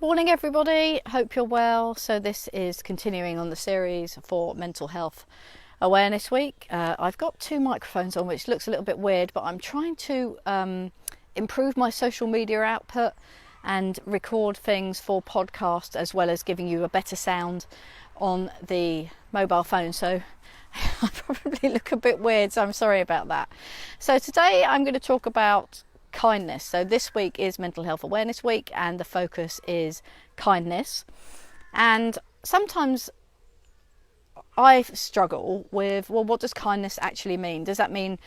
Morning everybody, hope you're well. So this is continuing on the series for Mental Health Awareness Week. I've got two microphones on, which looks a little bit weird, but I'm trying to improve my social media output and record things for podcasts, as well as giving you a better sound on the mobile phone. So I probably look a bit weird, so I'm sorry about that. So today I'm going to talk about kindness. So this week is Mental Health Awareness Week and the focus is kindness. And sometimes I struggle with, well, what does kindness actually mean? Does that mean,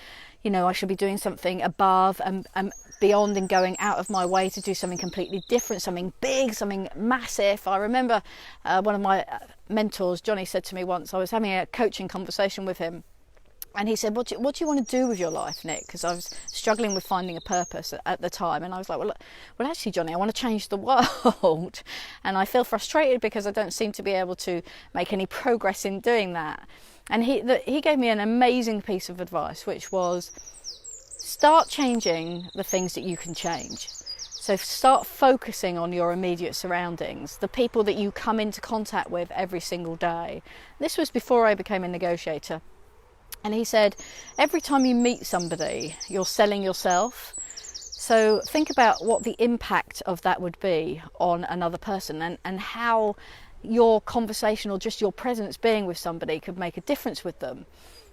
I should be doing something above and beyond and going out of my way to do something completely different, something big, something massive? I remember one of my mentors, Johnny, said to me once, I was having a coaching conversation with him, and he said, what do you want to do with your life, Nick? Because I was struggling with finding a purpose at the time. And I was like, well, actually, Johnny, I want to change the world. And I feel frustrated because I don't seem to be able to make any progress in doing that. And he gave me an amazing piece of advice, which was start changing the things that you can change. So start focusing on your immediate surroundings, the people that you come into contact with every single day. This was before I became a negotiator. And he said, every time you meet somebody, you're selling yourself. So think about what the impact of that would be on another person, and how your conversation or just your presence being with somebody could make a difference with them,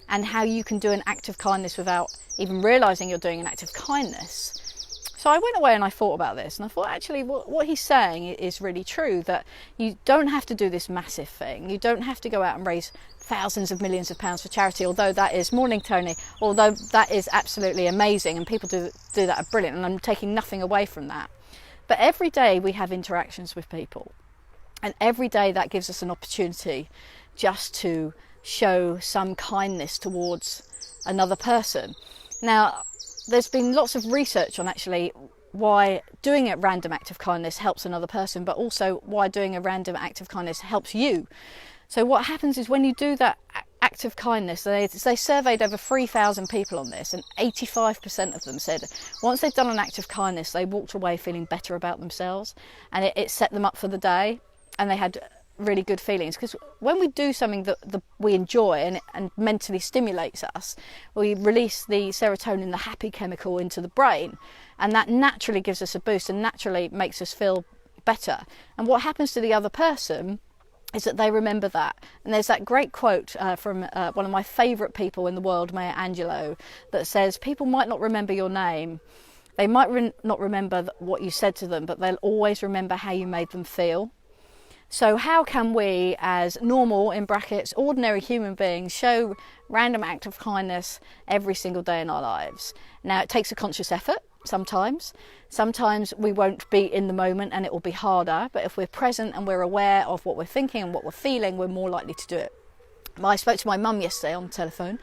and how you can do an act of kindness without even realising you're doing an act of kindness. So I went away and I thought about this, and I thought, actually, what he's saying is really true, that you don't have to do this massive thing. You don't have to go out and raise thousands of millions of pounds for charity, although that is, morning Tony, although that is absolutely amazing, and people do that are brilliant, and I'm taking nothing away from that. But every day we have interactions with people, and every day that gives us an opportunity just to show some kindness towards another person. Now, there's been lots of research on actually why doing a random act of kindness helps another person, but also why doing a random act of kindness helps you. So what happens is, when you do that act of kindness, they surveyed over 3,000 people on this, and 85% of them said once they'd done an act of kindness, they walked away feeling better about themselves, and it set them up for the day, and they had really good feelings. Because when we do something that we enjoy and mentally stimulates us, we release the serotonin, the happy chemical, into the brain, and that naturally gives us a boost and naturally makes us feel better. And what happens to the other person is that they remember that. And there's that great quote from one of my favourite people in the world, Maya Angelou, that says, people might not remember your name, they might not remember what you said to them, but they'll always remember how you made them feel. So how can we, as normal, in brackets, ordinary human beings, show random act of kindness every single day in our lives? Now, it takes a conscious effort sometimes. Sometimes we won't be in the moment and it will be harder, but if we're present and we're aware of what we're thinking and what we're feeling, we're more likely to do it. I spoke to my mum yesterday on the telephone,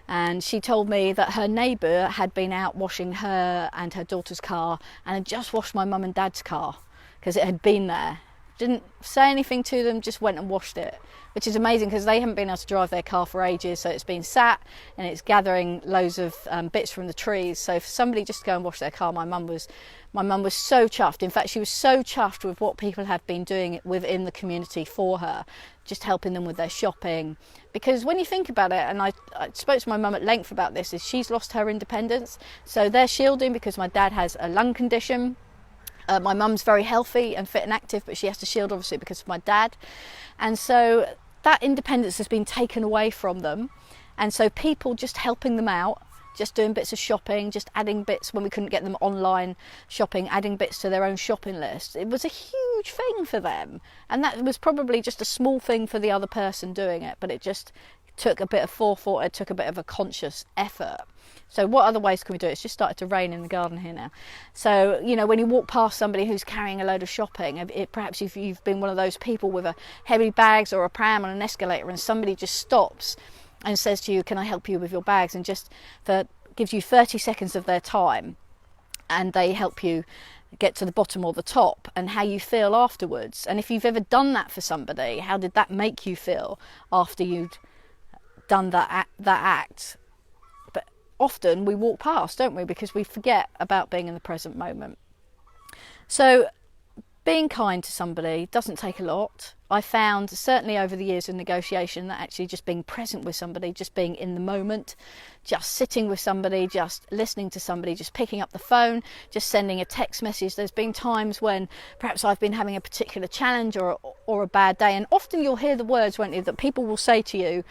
and she told me that her neighbour had been out washing her and her daughter's car and had just washed my mum and dad's car because it had been there. Didn't say anything to them, just went and washed it, which is amazing because they haven't been able to drive their car for ages, so it's been sat and it's gathering loads of bits from the trees. So for somebody just to go and wash their car, my mum was so chuffed. In fact, she was so chuffed with what people have been doing within the community for her, just helping them with their shopping. Because when you think about it, and I spoke to my mum at length about this, is she's lost her independence, so they're shielding because my dad has a lung condition. My mum's very healthy and fit and active, but she has to shield obviously because of my dad. And so that independence has been taken away from them. And so people just helping them out, just doing bits of shopping, just adding bits when we couldn't get them online shopping, adding bits to their own shopping list. It was a huge thing for them. And that was probably just a small thing for the other person doing it, but it just took a bit of forethought, it took a bit of a conscious effort. So what other ways can we do it? It's just started to rain in the garden here now. So, when you walk past somebody who's carrying a load of shopping, perhaps if you've been one of those people with a heavy bags or a pram on an escalator, and somebody just stops and says to you, can I help you with your bags? And just gives you 30 seconds of their time, and they help you get to the bottom or the top, and how you feel afterwards. And if you've ever done that for somebody, how did that make you feel after you'd done that act? Often we walk past, don't we, because we forget about being in the present moment. So being kind to somebody doesn't take a lot. I found certainly over the years of negotiation that actually just being present with somebody, just being in the moment, just sitting with somebody, just listening to somebody, just picking up the phone, just sending a text message. There's been times when perhaps I've been having a particular challenge or a bad day, and often you'll hear the words, won't you, that people will say to you,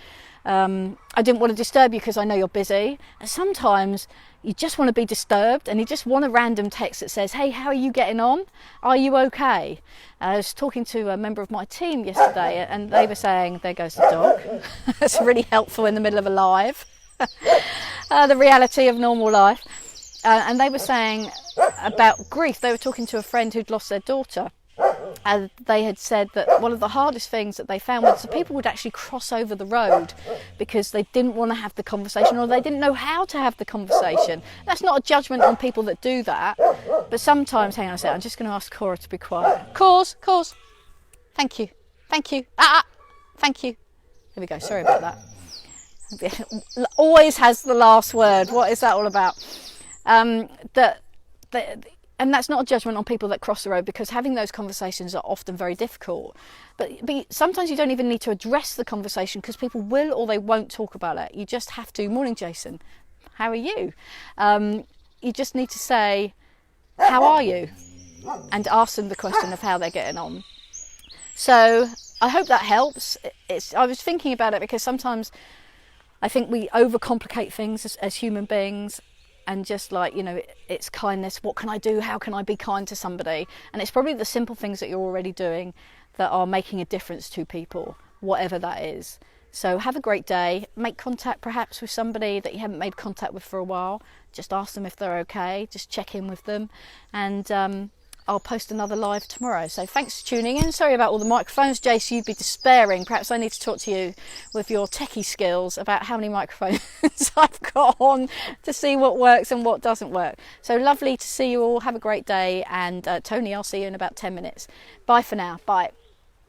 I didn't want to disturb you because I know you're busy. And sometimes you just want to be disturbed and you just want a random text that says, hey, how are you getting on? Are you okay? I was talking to a member of my team yesterday and they were saying, there goes the dog. That's really helpful in the middle of a live. The reality of normal life. And they were saying about grief. They were talking to a friend who'd lost their daughter. And they had said that one of the hardest things that they found was that people would actually cross over the road because they didn't want to have the conversation, or they didn't know how to have the conversation. That's not a judgment on people that do that, but sometimes, hang on a second, I'm just going to ask Cora to be quiet. Cors, thank you, thank you, thank you. Here we go, sorry about that. Always has the last word. What is that all about? And that's not a judgment on people that cross the road, because having those conversations are often very difficult. But sometimes you don't even need to address the conversation because people will or they won't talk about it. You just have to, morning Jason, how are you? You just need to say, how are you? And ask them the question of how they're getting on. So I hope that helps. I was thinking about it because sometimes I think we overcomplicate things as human beings. And just like, you know, it's kindness. What can I do? How can I be kind to somebody? And it's probably the simple things that you're already doing that are making a difference to people, whatever that is. So have a great day. Make contact perhaps with somebody that you haven't made contact with for a while. Just ask them if they're okay. Just check in with them. And I'll post another live tomorrow. So thanks for tuning in. Sorry about all the microphones. Jace, you'd be despairing. Perhaps I need to talk to you with your techie skills about how many microphones I've got on to see what works and what doesn't work. So lovely to see you all. Have a great day. And Tony, I'll see you in about 10 minutes. Bye for now. Bye.